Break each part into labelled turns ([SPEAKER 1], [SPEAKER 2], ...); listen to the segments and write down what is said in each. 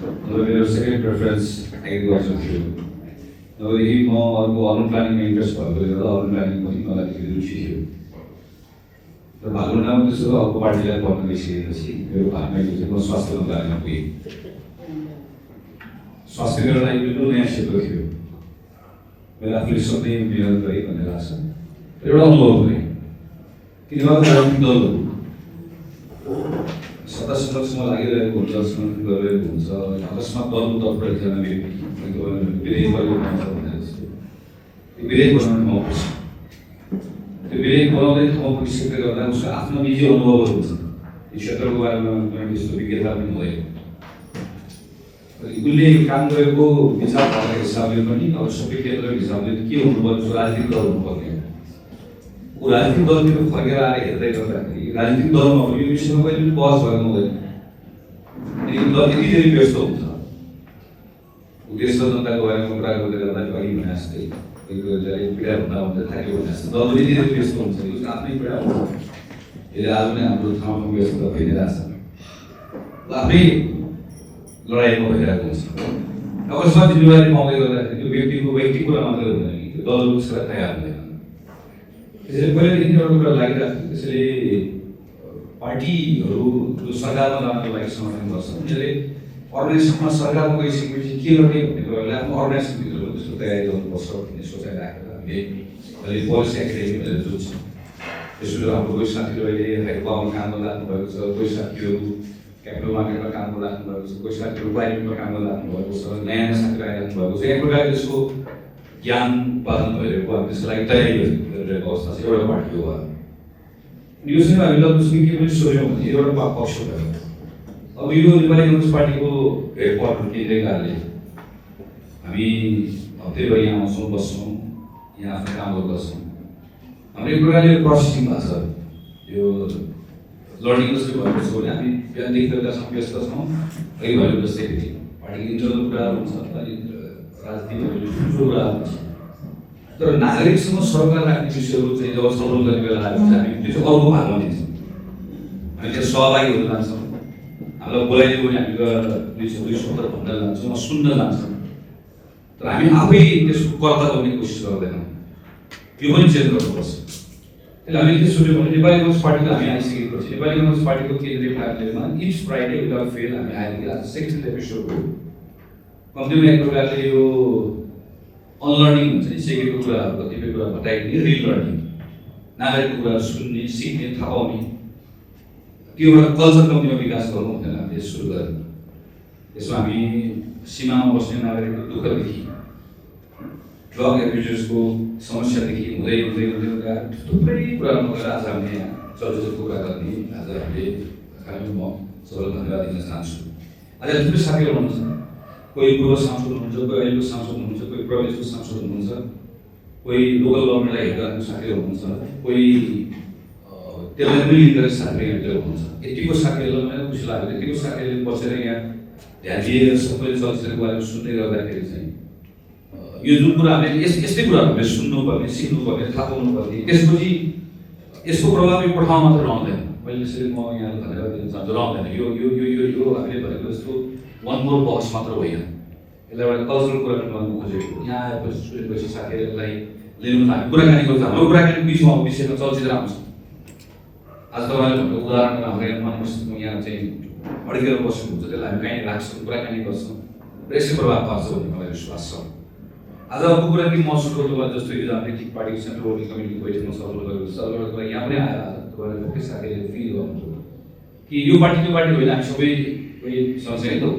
[SPEAKER 1] मेरो second preference agriculture थियो। नभएदेखि म अर्को अर्बन प्लानिङमा इन्ट्रेस्ट भएकोले गर्दा अर्बन प्लानिङ पनि मलाई त्यति रुचि थियो। र भालुनामा त्यसो अर्को पार्टीलाई पढ्न गइसकेपछि मेरो भागमा म स्वास्थ्य मन्त्रालयमा पुगेँ। स्वास्थ्य मेरो लागि बिल्कुल नयाँ क्षेत्र थियो। मैले आफूले सधैँ मिहिनेत गरेँ भन्ने लाग्छ। एउटा अनुभव गरेँ किनभने राजनीतिक दलहरू सत्ता संरक्षण लागिरहेको हुन्छ, समर्थन गरिरहेको हुन्छ, अकस्मात दलको तर्फबाट एकजना व्यक्ति विधेयक बनाउनु भनेर जस्तो त्यो विधेयक बनाउने ठाउँमा पुग्छ। त्यो विधेयक बनाउँदै ठाउँमा पुगिसकेले गर्दा उसको आफ्नो निजी अनुभवहरू हुन्छ। यो क्षेत्रको बारेमा कुनै त्यस्तो विज्ञता पनि हुँदैन। उसले काम गरेको विचार भएको हिसाबले पनि अब सबै केन्द्रको हिसाबले के हुनुपर्छ, राजनीतिक दल हुनुपर्ने। ऊ राजनीतिक दलतिर फर्केर आएर हेर्दै गर्दाखेरि राजनीतिक दलमा अब यो विषयमा कहिले पनि बहस गर्न हुँदैन। दल यति धेरै व्यस्त हुन्छ। देश र जनताको बारेमा कुरा गर्दै गर्दा अघि भने जस्तै पीडा भन्दा भन्दै थाक्यो भने जस्तो दल यति धेरै व्यस्त हुन्छ, उसको आफ्नै पीडा हुन्छ। यसले आज पनि हाम्रो ठाउँमा व्यस्तता फैलिरहेको छ, आफ्नै लडाइँमा भइरहेको हुन्छ। अकस्मात जिम्मेवारी पाउँदै गर्दाखेरि त्यो व्यक्तिको व्यक्तिगत कुरा मात्रै हुँदैन, त्यो दलहरू उसलाई तयार हुँदैन। त्यसैले पहिलादेखि एउटा कुरा लागिरहेको थियो। त्यसैले पार्टीहरू जो सरकारमा जानको लागि समर्थन गर्छ उनीहरूले अर्गनाइजेसनमा सरकारमा गइसकेपछि के गर्ने भन्ने कुरालाई आफ्नो अर्गनाइजेसनभित्र त्यस्तो तयारी गर्नुपर्छ भन्ने सोचाइ राखेर हामीले अहिले पोलिसी एकाडेमी भनेर जुन छ त्यसबाट हाम्रो कोही साथीहरू अहिले हाइड्रोपावरमा काम गरिराख्नु भएको छ, कोही साथीहरू क्यापिटल मार्केटमा काम गरिराख्नु भएको छ, कोही साथीहरू क्लाइमेटमा काम गरिराख्नु भएको छ, नयाँ नयाँ साथीहरू आइराख्नु भएको छ। एक प्रकारले त्यसको ज्ञान उत्पादन भइरहेको अब त्यसको लागि तयारी गरिरहेको अवस्था छ एउटा पार्टी हो। यो चाहिँ हामीले उसले के पनि सोच्यौँ भने एउटा पक्ष भयो। अब यो नेपाली कङ्ग्रेस पार्टीको हेडक्वार्टर केन्द्रीय कार्यालय हामी हप्तैभरि यहाँ आउँछौँ, बस्छौँ, यहाँ आफ्नो कामहरू गर्छौँ। हाम्रो एक प्रकारले प्रोसेसिङ भएको छ। यो लर्निङ जस्तै भएको छ भने हामी बिहानदेखि बेलुकासम्म व्यस्त छौँ। अघि भयो जस्तै पार्टीको इन्टरनल कुराहरू हुन्छ, राजनीतिक ठुलो कुराहरू हुन्छ। तर नागरिकसँग सरकार राख्ने विषयहरू चाहिँ जब छलफल गर्ने बेला आयो भने हामी त्यो चाहिँ अर्को भागमा दिन्छौँ। हामी त्यहाँ सहभागी हुन जान्छौँ। हामीलाई बोलाइदियो भने हामी गएर दुई शब्द भन्न जान्छौँ, सुन्न जान्छौँ। तर हामी आफै त्यसको कर्ता गर्ने कोसिस गर्दैनौँ। यो पनि चेन्ज गर्नुपर्छ। त्यसले हामीले के सोच्यौँ भने नेपाली कङ्ग्रेस पार्टीको हामी आइसकेपछि नेपाली कङ्ग्रेस पार्टीको केन्द्रीय कार्यालयमा इच फ्राइडे विदाउट फेल हामी आएर आज सेकेन्ड एपिसोड हो। कम्तीमा एक प्रकारले यो अनलर्निङ हुन्छ नि, सिकेको कुराहरू कतिपय कुरा घटाइदिने, रिलर्निङ, नागरिकको कुराहरू सुन्ने, सिक्ने, थाहा पाउने, त्यो एउटा कल्चर कम्तीमा विकास गरौँ भनेर हामीले सुरु गऱ्यौँ। यसमा हामी सीमामा बस्ने नागरिकको दुःखदेखि ड्रग एब्युजर्सको समस्यादेखि हुँदै हुँदै हुँदै हुँदै थुप्रै कुरामा गएर आज हामीले यहाँ चलचित्रको कुरा गर्ने आज हामीले म सबैलाई धन्यवाद दिन चाहन्छु। आज थुप्रै साथीहरू हुनुहुन्छ, कोही पूर्व सांसद हुनुहुन्छ, कोही अहिलेको सांसद हुनुहुन्छ, कोही प्रदेशको सांसद हुनुहुन्छ, कोही लोकल गभर्मेन्टलाई हेर्दा साथीहरू हुनुहुन्छ, कोही त्यसलाई पनि लिड गरेर साथीहरू हुनुहुन्छ। यतिको साथीहरूलाई मलाई खुसी लाग्यो। यतिको साथीहरूले बसेर यहाँ ध्यान दिएर सबैले चलचित्रको बारेमा सुन्दै गर्दाखेरि चाहिँ यो जुन कुरा हामीले यस्तै कुराहरू हामीले सुन्नुपर्ने, सिक्नुपर्ने, थाहा पाउनुपर्ने, त्यसपछि यसको प्रभाव यो ठाउँमा मात्र रहँदैन। मैले यसरी म यहाँलाई धन्यवाद दिन चाहन्छु, रहँदैन। यो यो यो यो यो हामीले भनेको जस्तो वान मोर बहस मात्र होइन, यसलाई एउटा कल्चरल कुरा पनि गर्नु खोजेको। यहाँ आएपछि सुनेपछि साथीहरूलाई लिनु हामी कुराकानी गर्छ। हाम्रो कुराकानी बिचमा विषयमा चलचित्र आउँछ। आज तपाईँले भनेको उदाहरण हाम्रो यहाँ चाहिँ अड्केर बस्नुहुन्छ, त्यसलाई हामी कहीँ राख्छौँ, कुराकानी गर्छौँ र यसै प्रभाव पार्छ भन्ने मलाई विश्वास छ। आज अर्को कुरा कि महसुस गर्नु जस्तो यो हामीले किक पार्टीको सेन्ट्रल वर्किङ कमिटीको बैठकमा छलफल गरेको छ। एउटा कुरा यहाँ पनि आएर आज तपाईँले सबै साथीहरूले फिल गर्नुहुन्छ कि यो पार्टी त्यो पार्टी होइन, हामी सबै सँगसँगै त हो।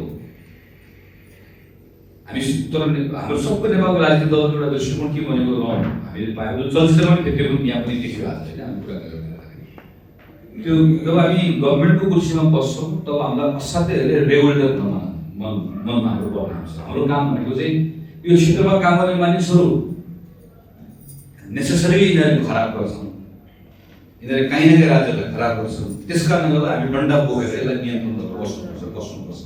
[SPEAKER 1] हामी तर हाम्रो सबै नेपालको राजनीतिक दलको एउटा दृष्टिकोण के भनेको हामीले पाएको चलचित्रमा पनि भेटेको यहाँ पनि देखियो आज होइन। हामी कुरा गरिरहेको त्यो जब हामी गभर्मेन्टको कुर्सीमा बस्छौँ तब हामीलाई असाध्यै धेरै रेगुलेटर मनमा हाम्रो प्रब्लम छ। हाम्रो काम भनेको चाहिँ यो क्षेत्रमा काम गर्ने मानिसहरू नेसेसरी यिनीहरू खराब गर्छन्, यिनीहरू काहीँ न काहीँ राज्यलाई खराब गर्छन्। त्यस कारणले गर्दा हामी डन्डा बोकेर यसलाई नियन्त्रण गरेर बस्नुपर्छ।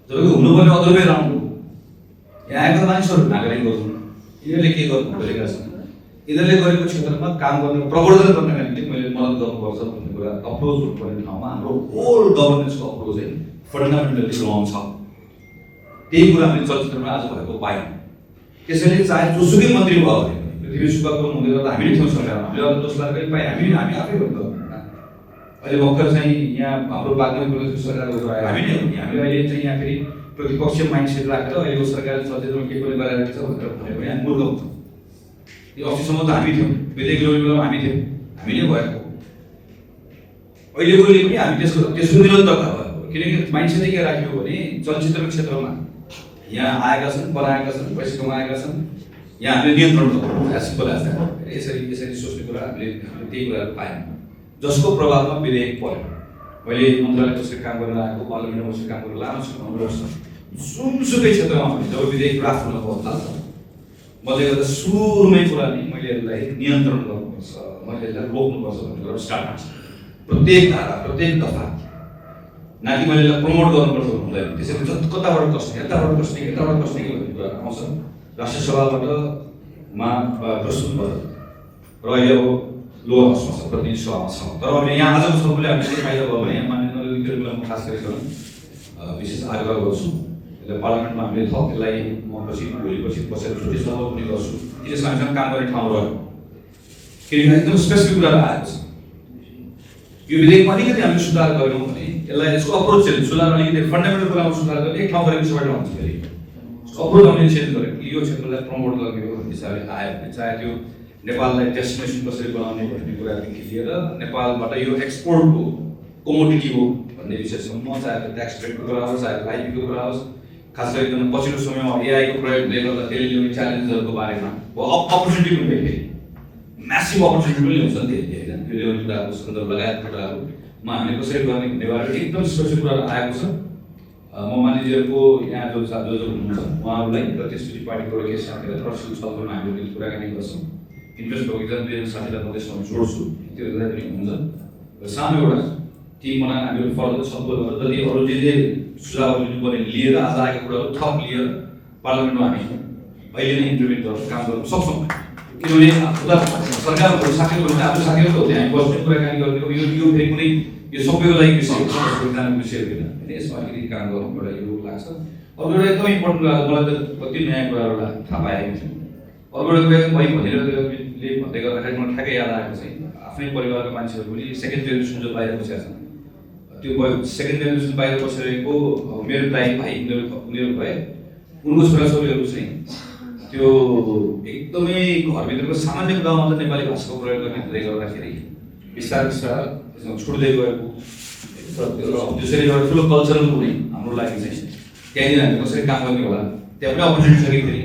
[SPEAKER 1] जबकि हुनुपर्ने अदरवे राम्रो यहाँ आएको मानिसहरू नागरिकहरू हुन्, यिनीहरूले के गर्नु खोजेका छन्, यिनीहरूले गरेको क्षेत्रमा काम गर्ने प्रवर्धन गर्नका निम्ति मैले मद्दत गर्नुपर्छ भन्ने कुरा अप्रोच हुनुपर्ने ठाउँमा हाम्रो होल गभर्नेन्सको अप्रोच चाहिँ फन्डामेन्टली रङ छ। त्यही कुरा हामीले चलचित्रमा आज भएको पायौँ। त्यसैले चाहे जोसुकै मन्त्री भयो भने पृथ्वी सुब्बाको हुँदै गर्दा हामी नै थियौँ सरकारमा, हामीले अरू दोष लाग्दै पाएँ, हामी आफै हो नि त। अहिले भर्खर चाहिँ यहाँ हाम्रो बागमती सरकार आयो, हामी नै हो नि। हामीले अहिले चाहिँ यहाँ फेरि प्रतिपक्ष माइन्डसेट राखेर अहिलेको सरकारले चलचित्रमा के पनि गरिरहेको छ भनेर भने पनि हामी मूर्ख हुन्छौँ। यो अस्तिसम्म त हामी थियौँ, विधेयक ल्याउने बेलामा हामी थियौँ, हामी नै भएको। अहिलेकोले पनि हामी त्यसको निरन्तरता भयो, किनकि माइन्डसेटै के राख्यो भने चलचित्रको क्षेत्रमा यहाँ आएका छन्, बनाएका छन्, पैसा कमाएका छन्, यहाँ हामीले नियन्त्रण गर्नु सिम्पल एज द्याट। यसरी सोच्ने कुरा हामीले त्यही कुराहरू पायौँ, जसको प्रभावमा विधेयक पर्यो। मैले मन्त्रालय कसरी काम गरेर आएको, पार्लिमेन्टमा कसरी काम गरेर लामो वर्ष जुनसुकै क्षेत्रमा पनि जब विधेयक ड्राफ्ट हुन थाल्छ, मैले गर्दा सुरुमै कुरा नि मैले यसलाई नियन्त्रण गर्नुपर्छ, मैले यसलाई रोक्नुपर्छ भन्ने कुरा स्टार्ट हुन्छ। प्रत्येक धारा, प्रत्येक दफा, न कि मैले यसलाई प्रमोट गर्नुपर्छ हुँदैन। त्यसरी कताबाट कस्ने, यताबाट कस्ने भन्ने कुरा आउँछ। राष्ट्रिय सभाबाट प्रस्तुत भयो र अहिले अब लोवर हाउसमा छ, प्रतिनिधि सभामा छ। तर अब यहाँ आजको सबैले हामीले के फाइदा भयो भने यहाँ मान्य नरेन्द्र मोदीले खास गरेर विशेष आग्रह गर्छु, यसलाई पार्लिमेन्टमा हामीले थप यसलाई म पछि भोलिपछि बसेर छुट्टी सभा पनि गर्छु, त्यसमा हामीसँग काम गर्ने ठाउँ रह्यो। किनकि एकदम स्पेसिफिक कुराहरू आएको छ। यो विधेयकमा अलिकति हामीले सुधार गऱ्यौँ भने यसलाई यसको अप्रोच चेन्ज, सुधार अलिकति फन्डामेन्टल कुरामा सुधार गर्ने एक ठाउँ गरेर सबै ठाउँ हुन्छ। फेरि अप्रोच हामीले चेन्ज गऱ्यौँ कि यो क्षेत्रलाई प्रमोट गर्ने हो भन्ने हिसाबले आयो भने चाहे त्यो नेपाललाई डेस्टिनेसन कसरी बनाउने भन्ने कुरादेखि लिएर नेपालबाट यो एक्सपोर्टको कमोडिटी हो भन्ने विषयसम्म, चाहे त्यो ट्याक्स रेटको कुरा होस्, चाहे आइपीको कुरा होस्, खास गरी एकदम पछिल्लो समयमा एआईको प्रयोगले गर्दा त्यसले ल्याउने च्यालेन्जहरूको बारेमा अपर्च्युनिटी पनि फेरि म्यासिभ अपर्च्युनिटी पनि हुन्छ नि त्यो होइन। त्यो ल्याउने कुराको सन्दर्भ लगायत कुराहरूमा हामीले कसरी गर्ने भन्ने बारेमा एकदम स्पेसिफिक कुराहरू आएको छ। म मानिसहरूको यहाँ जो हुनुहुन्छ उहाँहरूलाई र त्यसपछि पार्टीको केही साथीहरू तर्सिल छलफलमा हामीले कुराकानी गर्छौँ। इन्ट्रेस्ट भएको एकजना दुईजना साथीलाई म त्यसमा जोड्छु, त्यो पनि हुन्छ। र सानो एउटा टिम बनाएर हामीले फर्दर छलफल गरेर जति अरू जे सुझाव लिनुपर्ने लिएर आज आएको कुराहरू थप लिएर पार्लिमेन्टमा हामी अहिले नै इम्प्लिमेन्ट गरेर काम गर्न सक्छौँ। किनभने उता सरकारको साथीहरू भने आफ्नो साथीहरू हो, हामी बस्ने कुराकानी गर्ने हो। यो फेरि कुनै यो सबैको लागि विषय हो, सबैजनाको विषय होइन। यसमा अलिकति काम गर्नु एउटा यो लाग्छ। अर्को एउटा एकदम इम्पोर्टेन्ट कुरा, मलाई त कति नयाँ कुराहरू थाहा पाएको छु। अर्को एउटा कुरा भयो भनेर भन्दै गर्दाखेरि मलाई ठ्याक्कै याद आएको चाहिँ आफ्नै परिवारका मान्छेहरू पनि सेकेन्ड जेनेरेसन जो बाहिर बसेका छन्, त्यो सेकेन्ड जेनेरेसन बाहिर बसिरहेको मेरो दाइ भाइ उनीहरू भए, उनको छोराछोरीहरू चाहिँ त्यो एकदमै घरभित्रको सामान्य कुरामा मात्र नेपाली भाषाको प्रयोग गर्ने हुँदै गर्दाखेरि बिस्तारै बिस्तारै त्यसमा छुट्दै गएको, त्यसरी एउटा ठुलो कल्चरल हुने हाम्रो लागि चाहिँ त्यहाँनिर हामी कसरी काम गर्ने होला, त्यहाँ पनि अपर्च्युनिटी छ कि फेरि।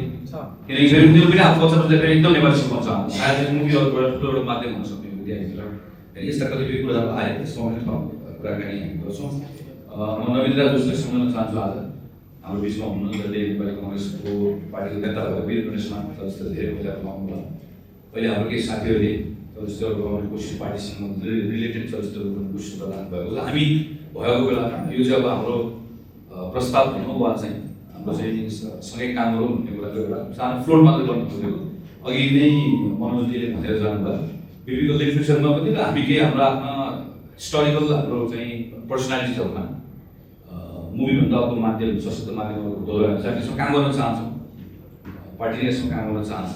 [SPEAKER 1] किनकि फेरि उनीहरू पनि आफ्नो बच्चा फेरि एकदम नेपाली सिकाउन चाहन्छ, सायद मुभीहरूको एउटा ठुलो एउटा माध्यम हुन सक्ने विद्यार्थीलाई। फेरि यस्ता कतिपय कुराहरू आए, त्यसमा पनि कुराकानी हामी गर्छौँ। म नवीन दाजुलाई सम्झाउन चाहन्छु आज हाम्रो बिचमा हुनुहुन्छ, नेपाली कङ्ग्रेसको पार्टीको नेता भएर वीर गणेशमा जस्तो धेरै पहिला पाउनुभयो। अहिले हाम्रो केही साथीहरूले चलचित्र बनाउने कोसिस, पार्टीसँग रिलेटेड चलचित्र बनाउने कोसिस प्रदान भएको छ। हामी भएको बेलामा यो चाहिँ अब हाम्रो प्रस्ताव भनौँ वा चाहिँ हाम्रो चाहिँ सँगै काम गरौँ भन्ने कुराको एउटा सानो फ्लोर मात्र गर्नु खोजेको। अघि नै मनोजजीले भनेर जानुभयो बिबीको लिटरेचरमा पनि र हामी केही हाम्रो आफ्ना हिस्टोरिकल हाम्रो चाहिँ पर्सनालिटिजहरूमा मुभीभन्दा अर्को माध्यम, सशक्त माध्यमहरूको दोहोऱ्याएर चाहिँ त्यसमा काम गर्न चाहन्छौँ। पार्टीले यसमा काम गर्न चाहन्छ।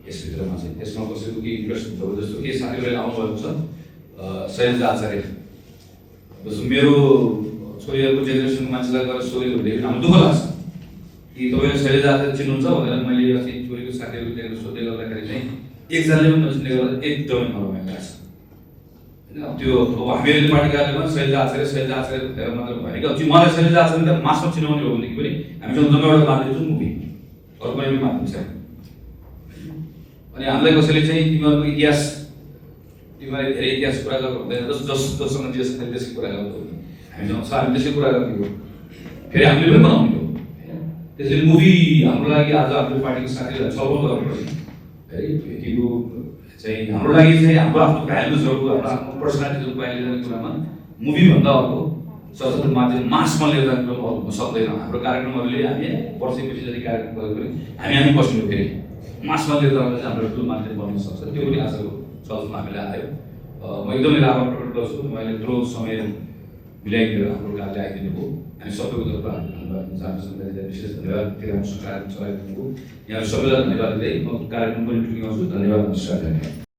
[SPEAKER 1] यसभित्रमा चाहिँ त्यसमा कसैको केही इन्ट्रेस्ट हुन्छ जस्तो केही साथीहरूले आउनुभएको छ, शैलजा आचार्य जस्तो मेरो छोरीहरूको जेनेरेसनको मान्छेलाई गएर सोधेको हुँदै हामीलाई दुःख लाग्छ कि तपाईँले शैलजा आचार्य चिन्नुहुन्छ भनेर मैले अस्ति छोरीको साथीहरूको त्यहाँ सोध्दै गर्दाखेरि चाहिँ एकजनाले पनि नचिन्ने गर्दा एकदमै नरमाइलो लाग्छ होइन। त्यो अब हामीहरूले पार्टी कार्यालयमा शैलजा आचार्य भनेर मात्र भएन कि अब मलाई शैलजा आचार्य त मासमा चिनाउने हो भनेदेखि पनि हामीसँग जम्मा एउटा माध्यम छ मुभी, अरू पनि माध्यम छ। अनि हामीलाई कसैले चाहिँ तिमीहरूको इतिहास, तिमीहरूले धेरै इतिहास कुरा गर्नु हुँदैन, जससँग जे छ त्यसै कुरा गर्नु हुँदैन, हामीसँग छ हामी त्यसै कुरा गर्ने हो, फेरि हामीले पनि बनाउने हो। त्यसैले मुभी हाम्रो लागि आज हाम्रो पार्टीको साथीहरूलाई छलफल गर्नुपर्छ है। त्यो चाहिँ हाम्रो लागि चाहिँ हाम्रो आफ्नो भ्यालुजहरू, हाम्रो आफ्नो पर्सनालिटिजहरू बाहिर ल्याउने कुरामा मुभीभन्दा अर्को सशक्त माध्यम मासमा लिएर जाने कुरो हुन सक्दैन। हाम्रो कार्यक्रमहरूले हामी वर्षैपछि जति कार्यक्रम गरेको पनि हामी बस्नु फेरि मासमा लिएर जाँदा चाहिँ हाम्रो ठुलो माध्यम बन्न सक्छ। त्यो पनि आजको छलफलमा हामीलाई आयो। म एकदमै आभार प्रकट गर्छु। मैले यत्रो समय मिलाइदिएर हाम्रो कार्य आइदिनु भयो हामी सबैको तर्फबाट धन्यवाद दिन चाहन्छु विशेष धन्यवाद कार्यक्रम सञ्चालन चलाइदिनु भयो यहाँहरू सबैलाई धन्यवाद दिँदै म कार्यक्रम पनि टुङ्ग्याउँछु धन्यवाद नमस्कार।